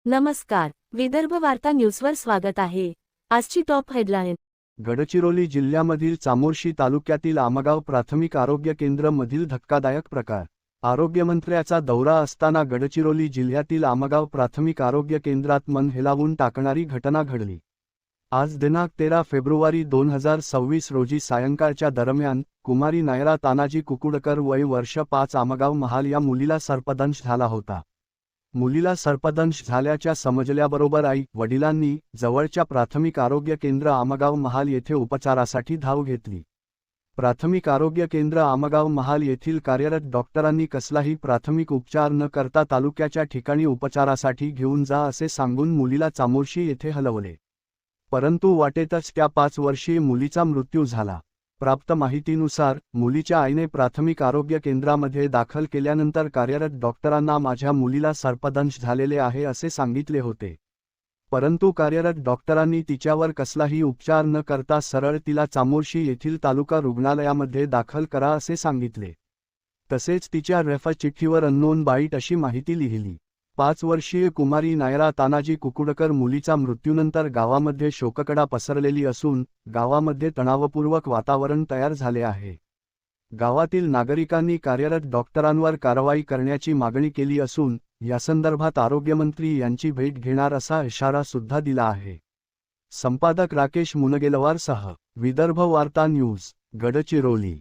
नमस्कार, विदर्भ वार्ता न्यूजवर स्वागत आहे। आजची टॉप हेडलाईन। गडचिरोली जिल्ह्यामधील चामोर्शी तालुक्यातील आमगाव प्राथमिक आरोग्य केंद्र मधील धक्कादायक प्रकार। आरोग्यमंत्र्याचा दौरा असताना गडचिरोली जिल्ह्यातील आमगाव प्राथमिक आरोग्य केंद्रात मन हेलावून टाकणारी घटना घडली। आज दिनांक 13 फेब्रुवारी 2026 रोजी सायंकाळच्या दरम्यान कुमारी नायरा तानाजी कुकुडकर वय वर्ष 5 आमगाव महाल या मुलीला सर्पदंश झाला होता। मुलीला सर्पदंश झाल्याच्या समजल्याबरोबर आई वडिलांनी जवळच्या प्राथमिक आरोग्य केंद्र आमगाव महाल येथे उपचारासाठी धाव घेतली। प्राथमिक आरोग्य केंद्र आमगाव महाल येथील कार्यरत डॉक्टरांनी कसलाही प्राथमिक उपचार न करता तालुक्याच्या ठिकाणी उपचारासाठी घेऊन जा असे सांगून मुलीला चामोर्शी येथे हलवले, परंतु वाटेतच त्या 5 वर्षीय मुलीचा मृत्यू झाला। प्राप्त माहितीनुसार मुलीच्या आईने प्राथमिक आरोग्य केंद्रामध्ये दाखल केल्यानंतर कार्यरत डॉक्टरांना माझ्या मुलीला सर्पदंश झालेले आहे असे सांगितले होते, परंतु कार्यरत डॉक्टरांनी तिच्यावर कसलाही उपचार न करता सरळ तिला चामोर्शी येथील तालुका रुग्णालयामध्ये दाखल करा असे सांगितले। तसेच तिच्या रेफर चिठ्ठीवर अननोन बाईट अशी माहिती लिहिली। 5 वर्षीय कुमारी नायरा तानाजी कुकुडकर मुलीचा मृत्यूनंतर गावामध्ये शोककळा पसरलेली असून गावामध्ये तणावपूर्वक वातावरण तयार झाले आहे। गावातील नागरिकांनी कार्यरत डॉक्टरांवर कारवाई करण्याची मागणी केली असून यासंदर्भात आरोग्यमंत्री यांची भेट घेणार असा इशारा सुद्धा दिला आहे। संपादक राकेश मुनगेलवारसह विदर्भ वार्ता न्यूज, गडचिरोली।